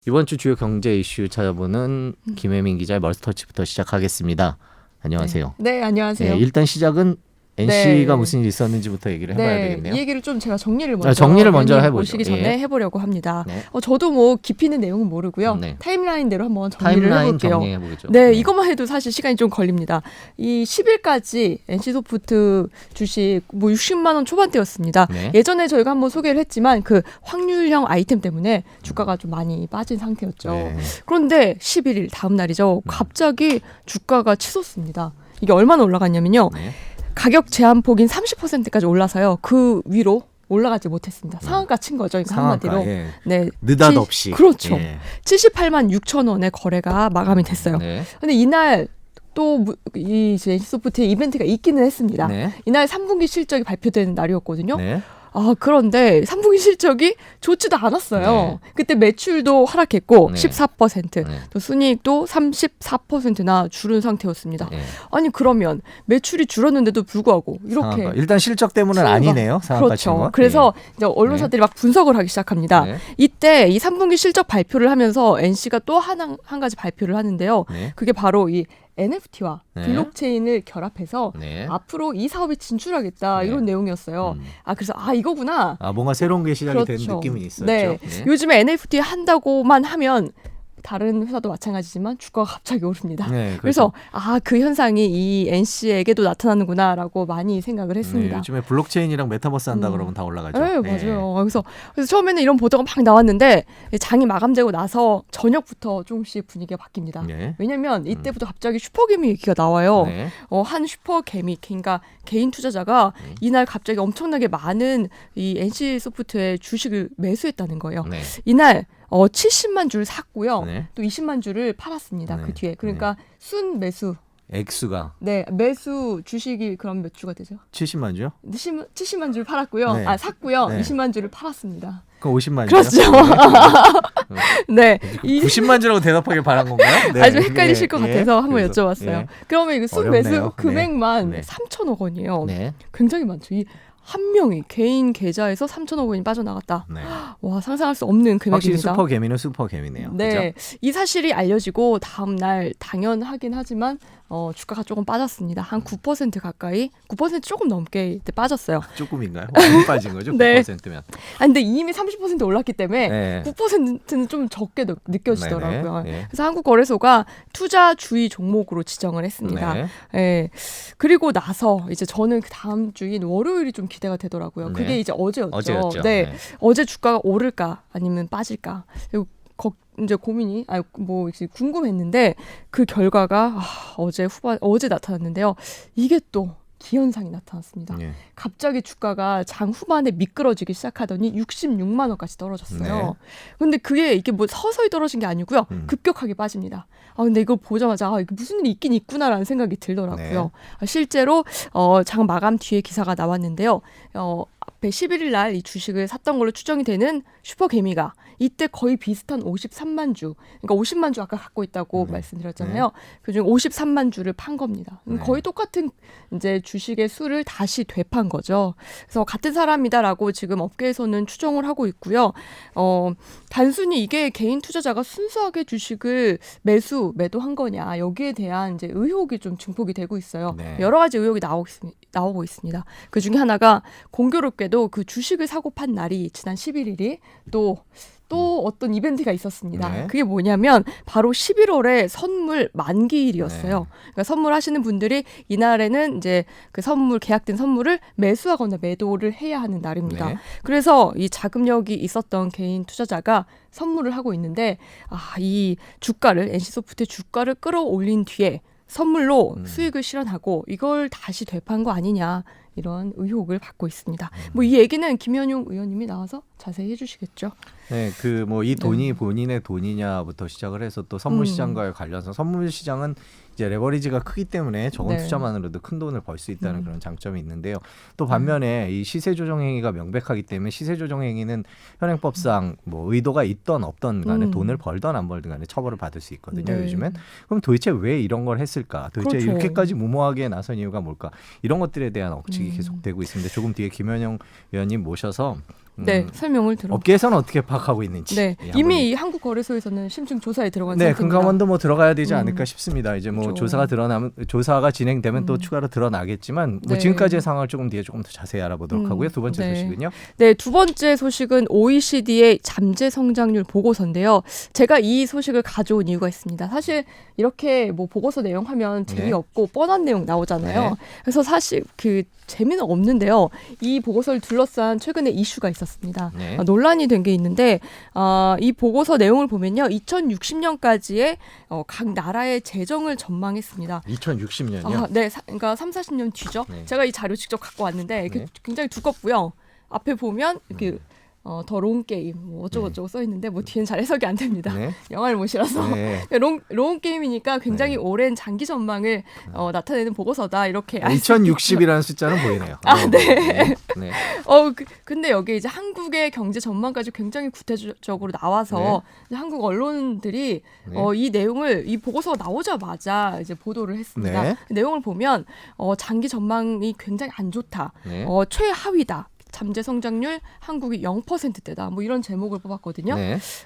이번 주 주요 경제 이슈 찾아보는 김혜민 기자의 멀스터치부터 시작하겠습니다. 안녕하세요. 네, 안녕하세요. 일단 시작은 NC가 무슨 일이 있었는지부터 얘기를 해봐야 되겠네요. 이 얘기를 좀 제가 정리를 먼저 해보죠. 오시기 전에 해보려고 합니다. 저도 뭐 깊이 있는 내용은 모르고요. 타임라인대로 한번 정리를 해볼게요. 정리해보죠. 이것만 해도 사실 시간이 좀 걸립니다. 이 10일까지 NC소프트 주식 뭐 60만 원 초반대였습니다. 예전에 저희가 한번 소개를 했지만 그 확률형 아이템 때문에 주가가 좀 많이 빠진 상태였죠. 그런데 11일 다음 날이죠. 갑자기 주가가 치솟습니다. 이게 얼마나 올라갔냐면요. 가격 제한폭인 30%까지 올라서요. 그 위로 올라가지 못했습니다. 상한가 친 거죠. 그러니까 한마디로. 느닷없이. 그렇죠. 78만 6천 원의 거래가 마감이 됐어요. 근데 이날 또 이 NC소프트의 이벤트가 있기는 했습니다. 이날 3분기 실적이 발표되는 날이었거든요. 그런데 3분기 실적이 좋지도 않았어요. 그때 매출도 하락했고 14%, 또 순이익도 34%나 줄은 상태였습니다. 아니 그러면 매출이 줄었는데도 불구하고 이렇게 상한가. 일단 실적 때문은 아니네요. 그렇죠. 그래서 이제 언론사들이 막 분석을 하기 시작합니다. 이때 이 3분기 실적 발표를 하면서 NC가 또 한 가지 발표를 하는데요. 그게 바로 이 NFT와 블록체인을 결합해서 앞으로 이 사업에 진출하겠다 이런 내용이었어요. 그래서 이거구나. 뭔가 새로운 게 시작이 된 느낌이 있었죠. 요즘에 NFT 한다고만 하면 다른 회사도 마찬가지지만 주가가 갑자기 오릅니다. 그래서 그 현상이 이 NC에게도 나타나는구나라고 많이 생각을 했습니다. 요즘에 블록체인이랑 메타버스 한다 그러면 다 올라가죠. 맞아요. 그래서 처음에는 이런 보도가 막 나왔는데 장이 마감되고 나서 저녁부터 조금씩 분위기가 바뀝니다. 왜냐하면 이때부터 갑자기 슈퍼개미 얘기가 나와요. 한 슈퍼개미, 그러니까 개인 투자자가 이날 갑자기 엄청나게 많은 이 NC소프트의 주식을 매수했다는 거예요. 이날 70만 주를 샀고요. 또 20만 주를 팔았습니다. 그 뒤에. 그러니까 순 매수. 액수가. 매수 주식이 그럼 몇 주가 되죠? 70만 주요? 70만 주를 팔았고요. 샀고요. 20만 주를 팔았습니다. 그럼 50만 주요? 그렇죠. 90만 주라고 대답하길 바란 건가요? 아주 헷갈리실 것 같아서 한번 여쭤봤어요. 그러면 이거 순 매수 금액만 3천억 원이에요. 굉장히 많죠. 한 명이 개인 계좌에서 3천억 원이 빠져나갔다. 와, 상상할 수 없는 금액입니다. 확실히 슈퍼개미는 슈퍼개미네요. 그렇죠? 이 사실이 알려지고 다음 날 당연하긴 하지만 주가가 조금 빠졌습니다. 한 9% 가까이, 9% 조금 넘게 이때 빠졌어요. 조금인가요? 많이 빠진 거죠? 9%면. 근데 이미 30% 올랐기 때문에 9%는 좀 적게 느껴지더라고요. 그래서 한국거래소가 투자주의 종목으로 지정을 했습니다. 그리고 나서 이제 저는 그 다음 주인 월요일이 좀 기대가 되더라고요. 그게 이제 어제였죠. 어제 주가가 오를까 아니면 빠질까. 이제 고민이 궁금했는데 그 결과가 어제 나타났는데요. 이게 또 기현상이 나타났습니다. 갑자기 주가가 장 후반에 미끄러지기 시작하더니 66만 원까지 떨어졌어요. 근데 이게 뭐 서서히 떨어진 게 아니고요. 급격하게 빠집니다. 근데 이걸 보자마자 이게 무슨 일이 있긴 있구나라는 생각이 들더라고요. 실제로 장 마감 뒤에 기사가 나왔는데요. 앞에 11일 날 이 주식을 샀던 걸로 추정이 되는 슈퍼개미가 이때 거의 비슷한 53만 주, 그러니까 50만 주 아까 갖고 있다고 말씀드렸잖아요. 그중 53만 주를 판 겁니다. 거의 똑같은 이제 주식의 수를 다시 되판 거죠. 그래서 같은 사람이다라고 지금 업계에서는 추정을 하고 있고요. 단순히 이게 개인 투자자가 순수하게 주식을 매도한 거냐 여기에 대한 이제 의혹이 좀 증폭이 되고 있어요. 여러 가지 의혹이 나오고 있습니다. 그 중에 하나가 공교롭게도 그 주식을 사고 판 날이 지난 11일이 또 어떤 이벤트가 있었습니다. 그게 뭐냐면 바로 11월에 선물 만기일이었어요. 그러니까 선물하시는 분들이 이날에는 이제 그 계약된 선물을 매수하거나 매도를 해야 하는 날입니다. 그래서 이 자금력이 있었던 개인 투자자가 선물을 하고 있는데 이 NC소프트의 주가를 끌어올린 뒤에 선물로 수익을 실현하고 이걸 다시 되판 거 아니냐 이런 의혹을 받고 있습니다. 이 얘기는 김현용 의원님이 나와서 자세히 해주시겠죠. 이 돈이 본인의 돈이냐부터 시작을 해서 또 선물 시장과의 관련해서 선물 시장은 이제 레버리지가 크기 때문에 적은 투자만으로도 큰 돈을 벌 수 있다는 그런 장점이 있는데요. 또 반면에 이 시세 조정 행위가 명백하기 때문에 시세 조정 행위는 현행법상 의도가 있던 없던 간에 돈을 벌던 안 벌든 간에 처벌을 받을 수 있거든요. 요즘엔. 그럼 도대체 왜 이런 걸 했을까? 도대체 이렇게까지 무모하게 나선 이유가 뭘까? 이런 것들에 대한 억측이 계속되고 있습니다. 조금 뒤에 김현영 의원님 모셔서 네, 설명을 들어. 업계에서는 어떻게 파악하고 있는지. 네, 이미 이 한국거래소에서는 심층 조사에 들어간 네, 상태입니다. 금감원도 뭐 들어가야 되지 않을까 싶습니다. 이제 뭐 그렇죠. 조사가 진행되면 또 추가로 드러나겠지만 뭐 네. 지금까지의 상황을 조금 뒤에 조금 더 자세히 알아보도록 하고요. 두 번째 소식은요. 네, 두 번째 소식은 OECD의 잠재 성장률 보고서인데요. 제가 이 소식을 가져온 이유가 있습니다. 사실 이렇게 뭐 보고서 내용 하면 재미없고 뻔한 내용 나오잖아요. 그래서 사실 그 재미는 없는데요. 이 보고서를 둘러싼 최근에 이슈가 있었습니다. 논란이 된 게 있는데 이 보고서 내용을 보면요. 2060년까지의 각 나라의 재정을 전망했습니다. 2060년이요? 네, 그러니까 30-40년 뒤죠. 제가 이 자료 직접 갖고 왔는데 굉장히 두껍고요. 앞에 보면 이렇게 더 롱 게임 뭐 어쩌고저쩌고 써 있는데 뭐 뒤엔 잘 해석이 안 됩니다. 영화를 모시라서 롱 게임이니까 굉장히 오랜 장기 전망을 나타내는 보고서다 이렇게. 2060이라는 숫자는 보이네요. 네. 근데 여기 이제 한국의 경제 전망까지 굉장히 구체적으로 나와서 이제 한국 언론들이 이 내용을 이 보고서가 나오자마자 이제 보도를 했습니다. 내용을 보면 장기 전망이 굉장히 안 좋다. 최하위다. 잠재 성장률 한국이 0%대다. 뭐 이런 제목을 뽑았거든요.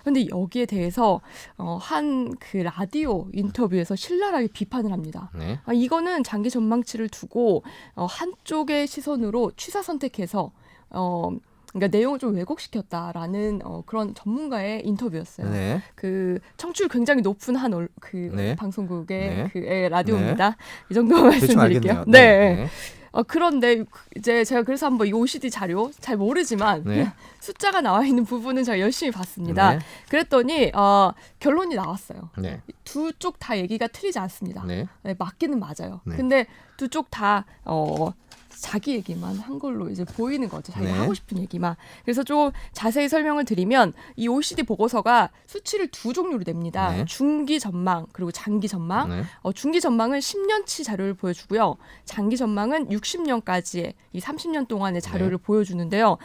그런데 여기에 대해서 한 그 라디오 인터뷰에서 신랄하게 비판을 합니다. 이거는 장기 전망치를 두고 한쪽의 시선으로 취사 선택해서 그러니까 내용을 좀 왜곡시켰다라는 그런 전문가의 인터뷰였어요. 그 청취율 굉장히 높은 한 방송국의 그 라디오입니다. 이 정도 말씀드릴게요. 그런데 이제 제가 그래서 한번 이 OECD 자료 잘 모르지만 숫자가 나와 있는 부분은 제가 열심히 봤습니다. 그랬더니 결론이 나왔어요. 두 쪽 다 얘기가 틀리지 않습니다. 맞기는 맞아요. 근데 두 쪽 다 자기 얘기만 한 걸로 이제 보이는 거죠. 자기가 하고 싶은 얘기만. 그래서 좀 자세히 설명을 드리면 이 OECD 보고서가 수치를 두 종류로 냅니다. 중기 전망 그리고 장기 전망. 중기 전망은 10년치 자료를 보여주고요. 장기 전망은 60년까지의 이 30년 동안의 자료를 보여주는데요.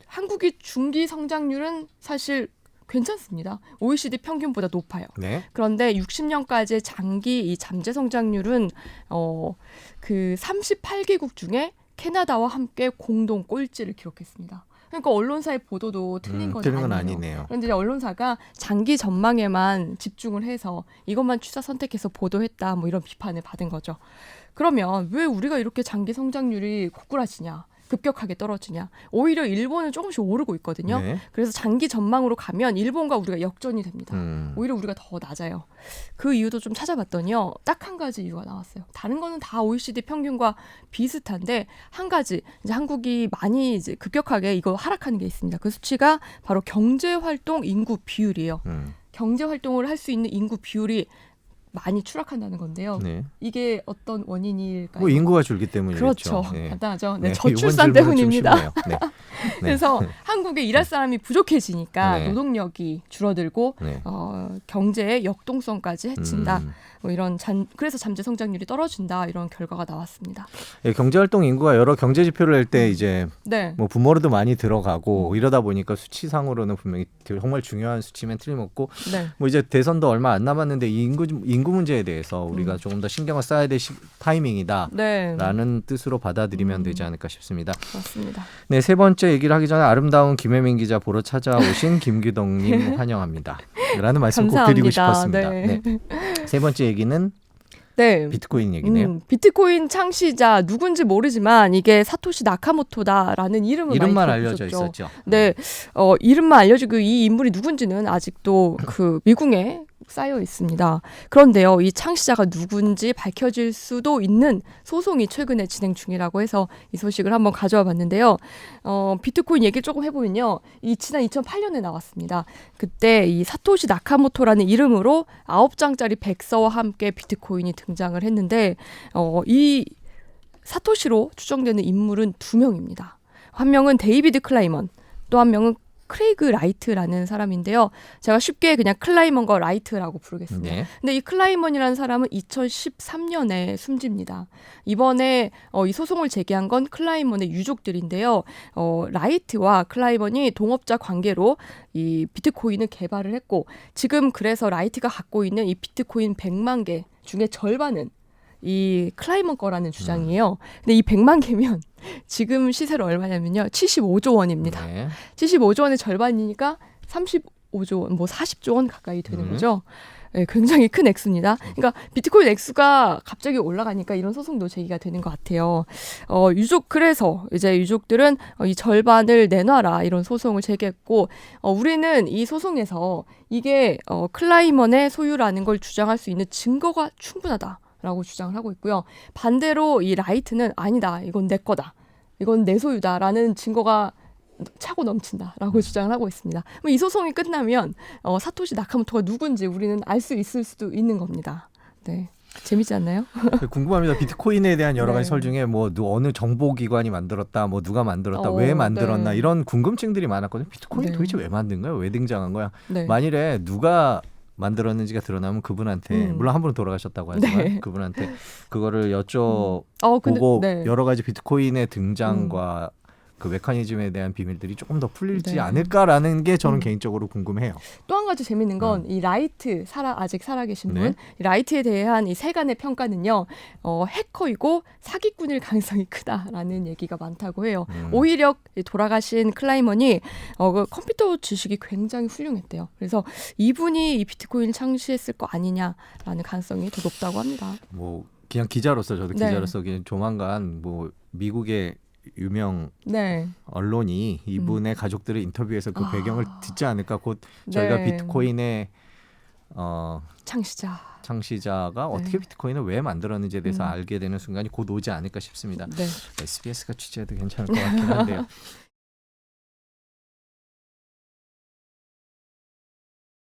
한국이 중기 성장률은 사실 괜찮습니다. OECD 평균보다 높아요. 그런데 60년까지의 장기 이 잠재 성장률은 그 38개국 중에 캐나다와 함께 공동 꼴찌를 기록했습니다. 그러니까 언론사의 보도도 틀린 건 아니네요. 그런데 이제 언론사가 장기 전망에만 집중을 해서 이것만 취사 선택해서 보도했다. 뭐 이런 비판을 받은 거죠. 그러면 왜 우리가 이렇게 장기 성장률이 고꾸라지냐? 급격하게 떨어지냐. 오히려 일본은 조금씩 오르고 있거든요. 그래서 장기 전망으로 가면 일본과 우리가 역전이 됩니다. 오히려 우리가 더 낮아요. 그 이유도 좀 찾아봤더니요. 딱 한 가지 이유가 나왔어요. 다른 거는 다 OECD 평균과 비슷한데 한 가지 이제 한국이 많이 이제 급격하게 이거 하락하는 게 있습니다. 그 수치가 바로 경제활동 인구 비율이에요. 경제활동을 할 수 있는 인구 비율이 많이 추락한다는 건데요. 이게 어떤 원인일까요? 뭐 인구가 줄기 때문이겠죠. 그렇죠. 간단하죠. 저출산 때문입니다. 그래서 한국에 일할 사람이 부족해지니까 노동력이 줄어들고 경제의 역동성까지 해친다. 뭐 이런 그래서 잠재 성장률이 떨어진다 이런 결과가 나왔습니다. 경제활동 인구가 여러 경제 지표를 낼 때 이제 뭐 부모로도 많이 들어가고 이러다 보니까 수치상으로는 분명히 정말 중요한 수치면 틀림없고 뭐 이제 대선도 얼마 안 남았는데 이 인구 문제에 대해서 우리가 조금 더 신경을 써야 될 타이밍이다라는 뜻으로 받아들이면 되지 않을까 싶습니다. 맞습니다. 네, 세 번째 얘기를 하기 전에 아름다운 김혜민 기자 보러 찾아오신 김규동님 환영합니다. 라는 말씀 꼭 드리고 싶었습니다. 세 번째 얘기는 비트코인 얘기네요. 비트코인 창시자 누군지 모르지만 이게 사토시 나카모토다라는 이름만 알려져 있었죠. 이름만 알려지고 이 인물이 누군지는 아직도 그 미궁에 쌓여 있습니다. 그런데요, 이 창시자가 누군지 밝혀질 수도 있는 소송이 최근에 진행 중이라고 해서 이 소식을 한번 가져와 봤는데요. 비트코인 얘기를 조금 해보면요, 이 지난 2008년에 나왔습니다. 그때 이 사토시 나카모토라는 이름으로 9장짜리 백서와 함께 비트코인이 등장을 했는데 이 사토시로 추정되는 인물은 2명입니다. 한 명은 데이비드 클라이먼, 또 한 명은 크레이그 라이트라는 사람인데요. 제가 쉽게 그냥 클라이먼과 라이트라고 부르겠습니다. 근데 이 클라이먼이라는 사람은 2013년에 숨집니다. 이번에 이 소송을 제기한 건 클라이먼의 유족들인데요. 라이트와 클라이먼이 동업자 관계로 이 비트코인을 개발을 했고 지금 그래서 라이트가 갖고 있는 이 비트코인 100만 개 중에 절반은 이 클라이먼 거라는 주장이에요. 근데 이 100만 개면 지금 시세로 얼마냐면요. 75조 원입니다. 네. 75조 원의 절반이니까 35조 원, 뭐 40조 원 가까이 되는 거죠. 네, 굉장히 큰 액수입니다. 그러니까 비트코인 액수가 갑자기 올라가니까 이런 소송도 제기가 되는 것 같아요. 그래서 이제 유족들은 이 절반을 내놔라 이런 소송을 제기했고, 우리는 이 소송에서 이게 클라이먼의 소유라는 걸 주장할 수 있는 증거가 충분하다라고 주장을 하고 있고요. 반대로 이 라이트는 아니다, 이건 내 거다, 이건 내 소유다라는 증거가 차고 넘친다라고 주장을 하고 있습니다. 이 소송이 끝나면 사토시 나카모토가 누군지 우리는 알 수 있을 수도 있는 겁니다. 네, 재밌지 않나요? 궁금합니다. 비트코인에 대한 여러 가지 네. 설 중에 뭐 어느 정보기관이 만들었다, 뭐 누가 만들었다, 왜 만들었나 네. 이런 궁금증들이 많았거든요. 비트코인 네. 도대체 왜 만든 거야? 왜 등장한 거야? 네. 만일에 누가 만들었는지가 드러나면 그분한테 물론 한 분은 돌아가셨다고 하지만 네. 그분한테 그거를 여쭤보고 네. 여러 가지 비트코인의 등장과 그 메커니즘에 대한 비밀들이 조금 더 풀리지 네. 않을까라는 게 저는 개인적으로 궁금해요. 또 한 가지 재밌는 건 이 라이트 아직 살아계신 분, 네. 이 라이트에 대한 이 세간의 평가는요, 해커이고 사기꾼일 가능성이 크다라는 얘기가 많다고 해요. 오히려 돌아가신 클라이먼이 그 컴퓨터 지식이 굉장히 훌륭했대요. 그래서 이분이 이 비트코인을 창시했을 거 아니냐라는 가능성이 더 높다고 합니다. 뭐 그냥 기자로서 저도 네. 기자로서 그냥 조만간 뭐 미국의 유명 네. 언론이 이분의 가족들을 인터뷰해서 그 배경을 듣지 않을까. 곧 네. 저희가 비트코인의 창시자가 어떻게 비트코인을 왜 만들었는지에 대해서 알게 되는 순간이 곧 오지 않을까 싶습니다. 네. SBS가 취재해도 괜찮을 것 같긴 한데요.